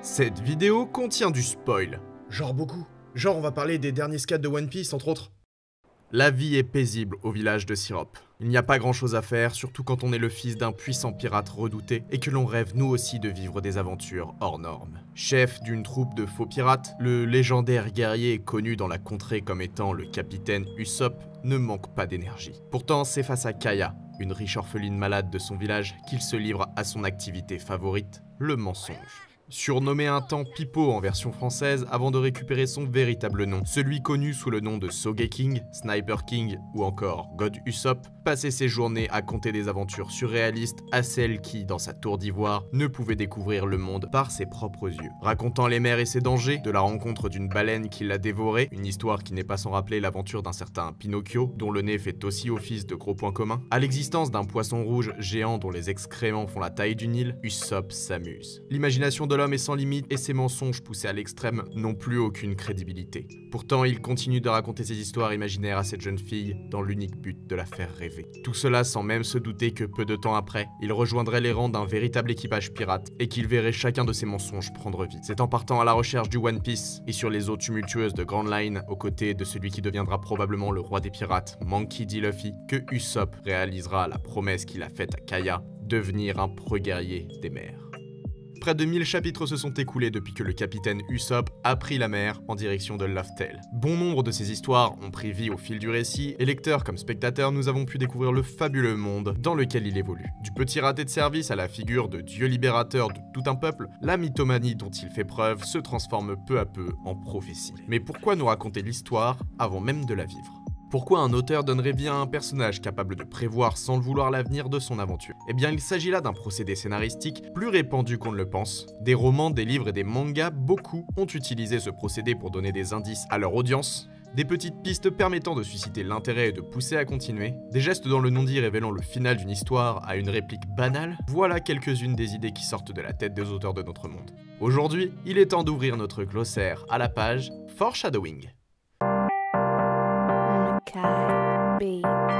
Cette vidéo contient du spoil. Genre beaucoup. Genre on va parler des derniers scats de One Piece entre autres. La vie est paisible au village de Syrup. Il n'y a pas grand chose à faire, surtout quand on est le fils d'un puissant pirate redouté et que l'on rêve nous aussi de vivre des aventures hors normes. Chef d'une troupe de faux pirates, le légendaire guerrier connu dans la contrée comme étant le capitaine Usopp ne manque pas d'énergie. Pourtant, c'est face à Kaya, une riche orpheline malade de son village, qu'il se livre à son activité favorite, le mensonge. Surnommé un temps Pipo en version française avant de récupérer son véritable nom, celui connu sous le nom de Sogeking, Sniper King ou encore God Usopp, passait ses journées à conter des aventures surréalistes à celle qui, dans sa tour d'ivoire, ne pouvait découvrir le monde par ses propres yeux. Racontant les mers et ses dangers, de la rencontre d'une baleine qui l'a dévoré, une histoire qui n'est pas sans rappeler l'aventure d'un certain Pinocchio, dont le nez fait aussi office de gros points communs, à l'existence d'un poisson rouge géant dont les excréments font la taille du Nil, Usopp s'amuse. L'imagination de l'homme est sans limite et ses mensonges poussés à l'extrême n'ont plus aucune crédibilité. Pourtant, il continue de raconter ses histoires imaginaires à cette jeune fille dans l'unique but de la faire rêver. Tout cela sans même se douter que peu de temps après, il rejoindrait les rangs d'un véritable équipage pirate et qu'il verrait chacun de ses mensonges prendre vie. C'est en partant à la recherche du One Piece et sur les eaux tumultueuses de Grand Line, aux côtés de celui qui deviendra probablement le roi des pirates, Monkey D. Luffy, que Usopp réalisera la promesse qu'il a faite à Kaya, devenir un preux guerrier des mers. Près de 1000 chapitres se sont écoulés depuis que le capitaine Usopp a pris la mer en direction de Laugh-Tale. Bon nombre de ces histoires ont pris vie au fil du récit, et lecteurs comme spectateurs, nous avons pu découvrir le fabuleux monde dans lequel il évolue. Du petit raté de service à la figure de dieu libérateur de tout un peuple, la mythomanie dont il fait preuve se transforme peu à peu en prophétie. Mais pourquoi nous raconter l'histoire avant même de la vivre ? Pourquoi un auteur donnerait vie à un personnage capable de prévoir sans le vouloir l'avenir de son aventure? Eh bien, il s'agit là d'un procédé scénaristique plus répandu qu'on ne le pense. Des romans, des livres et des mangas, beaucoup ont utilisé ce procédé pour donner des indices à leur audience, des petites pistes permettant de susciter l'intérêt et de pousser à continuer, des gestes dans le non-dit révélant le final d'une histoire à une réplique banale, voilà quelques-unes des idées qui sortent de la tête des auteurs de notre monde. Aujourd'hui, il est temps d'ouvrir notre glossaire à la page Foreshadowing. Beats.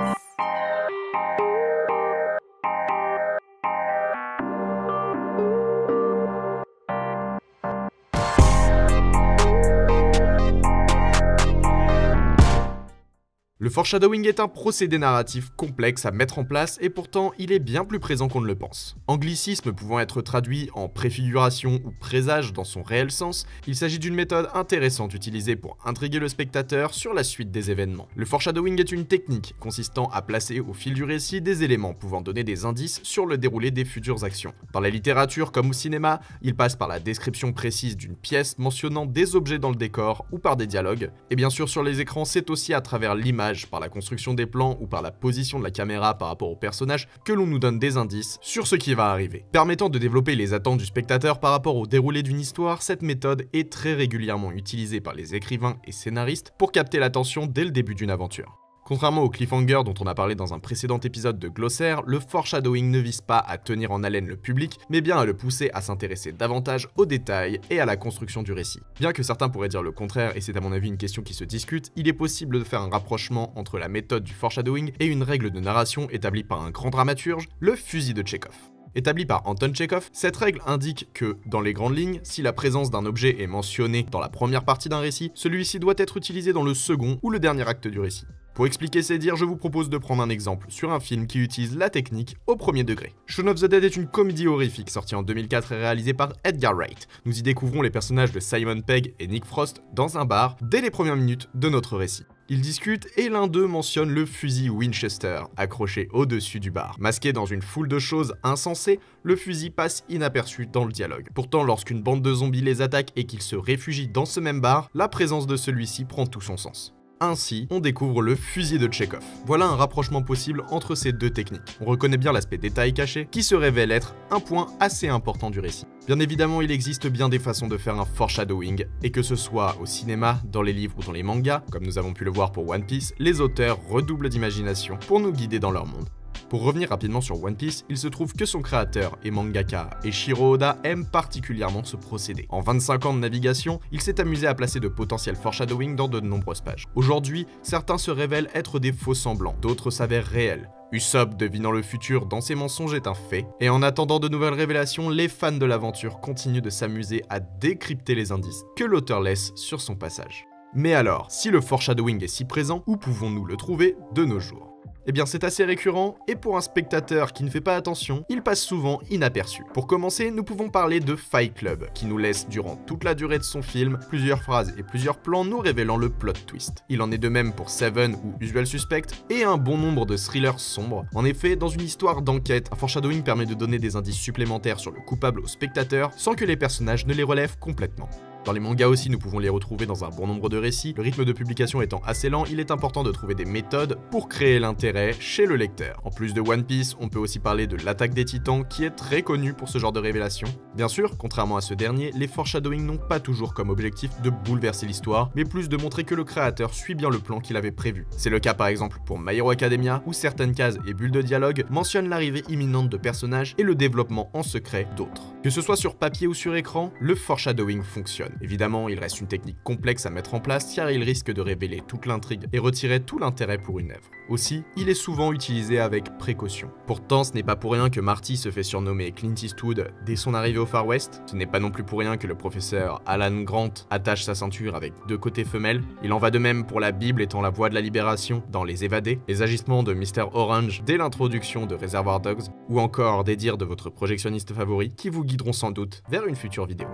Le foreshadowing est un procédé narratif complexe à mettre en place et pourtant il est bien plus présent qu'on ne le pense. Anglicisme pouvant être traduit en préfiguration ou présage dans son réel sens, il s'agit d'une méthode intéressante utilisée pour intriguer le spectateur sur la suite des événements. Le foreshadowing est une technique consistant à placer au fil du récit des éléments pouvant donner des indices sur le déroulé des futures actions. Dans la littérature comme au cinéma, il passe par la description précise d'une pièce mentionnant des objets dans le décor ou par des dialogues, et bien sûr sur les écrans c'est aussi à travers l'image, par la construction des plans ou par la position de la caméra par rapport au personnage que l'on nous donne des indices sur ce qui va arriver. Permettant de développer les attentes du spectateur par rapport au déroulé d'une histoire, cette méthode est très régulièrement utilisée par les écrivains et scénaristes pour capter l'attention dès le début d'une aventure. Contrairement au cliffhanger dont on a parlé dans un précédent épisode de Glossaire, le foreshadowing ne vise pas à tenir en haleine le public, mais bien à le pousser à s'intéresser davantage aux détails et à la construction du récit. Bien que certains pourraient dire le contraire, et c'est à mon avis une question qui se discute, il est possible de faire un rapprochement entre la méthode du foreshadowing et une règle de narration établie par un grand dramaturge, le fusil de Tchekhov. Établi par Anton Tchekhov, cette règle indique que, dans les grandes lignes, si la présence d'un objet est mentionnée dans la première partie d'un récit, celui-ci doit être utilisé dans le second ou le dernier acte du récit. Pour expliquer ces dires, je vous propose de prendre un exemple sur un film qui utilise la technique au premier degré. Shaun of the Dead est une comédie horrifique sortie en 2004 et réalisée par Edgar Wright. Nous y découvrons les personnages de Simon Pegg et Nick Frost dans un bar dès les premières minutes de notre récit. Ils discutent et l'un d'eux mentionne le fusil Winchester, accroché au-dessus du bar. Masqué dans une foule de choses insensées, le fusil passe inaperçu dans le dialogue. Pourtant, lorsqu'une bande de zombies les attaque et qu'ils se réfugient dans ce même bar, la présence de celui-ci prend tout son sens. Ainsi, on découvre le fusil de Tchekhov. Voilà un rapprochement possible entre ces deux techniques. On reconnaît bien l'aspect détail caché, qui se révèle être un point assez important du récit. Bien évidemment, il existe bien des façons de faire un foreshadowing, et que ce soit au cinéma, dans les livres ou dans les mangas, comme nous avons pu le voir pour One Piece, les auteurs redoublent d'imagination pour nous guider dans leur monde. Pour revenir rapidement sur One Piece, il se trouve que son créateur et mangaka Eiichiro Oda aime particulièrement ce procédé. En 25 ans de navigation, il s'est amusé à placer de potentiels foreshadowing dans de nombreuses pages. Aujourd'hui, certains se révèlent être des faux semblants, d'autres s'avèrent réels. Usopp devinant le futur dans ses mensonges est un fait, et en attendant de nouvelles révélations, les fans de l'aventure continuent de s'amuser à décrypter les indices que l'auteur laisse sur son passage. Mais alors, si le foreshadowing est si présent, où pouvons-nous le trouver de nos jours ? Eh bien c'est assez récurrent, et pour un spectateur qui ne fait pas attention, il passe souvent inaperçu. Pour commencer, nous pouvons parler de Fight Club, qui nous laisse durant toute la durée de son film plusieurs phrases et plusieurs plans nous révélant le plot twist. Il en est de même pour Seven ou Usual Suspect, et un bon nombre de thrillers sombres. En effet, dans une histoire d'enquête, un foreshadowing permet de donner des indices supplémentaires sur le coupable au spectateur, sans que les personnages ne les relèvent complètement. Dans les mangas aussi, nous pouvons les retrouver dans un bon nombre de récits. Le rythme de publication étant assez lent, il est important de trouver des méthodes pour créer l'intérêt chez le lecteur. En plus de One Piece, on peut aussi parler de l'Attaque des Titans, qui est très connu pour ce genre de révélation. Bien sûr, contrairement à ce dernier, les foreshadowing n'ont pas toujours comme objectif de bouleverser l'histoire, mais plus de montrer que le créateur suit bien le plan qu'il avait prévu. C'est le cas par exemple pour My Hero Academia, où certaines cases et bulles de dialogue mentionnent l'arrivée imminente de personnages et le développement en secret d'autres. Que ce soit sur papier ou sur écran, le foreshadowing fonctionne. Évidemment, il reste une technique complexe à mettre en place car il risque de révéler toute l'intrigue et retirer tout l'intérêt pour une œuvre. Aussi, il est souvent utilisé avec précaution. Pourtant, ce n'est pas pour rien que Marty se fait surnommer Clint Eastwood dès son arrivée au Far West. Ce n'est pas non plus pour rien que le professeur Alan Grant attache sa ceinture avec 2 côtés femelles. Il en va de même pour la Bible étant la voie de la libération dans Les Évadés, les agissements de Mr. Orange dès l'introduction de Reservoir Dogs, ou encore des dires de votre projectionniste favori qui vous guideront sans doute vers une future vidéo.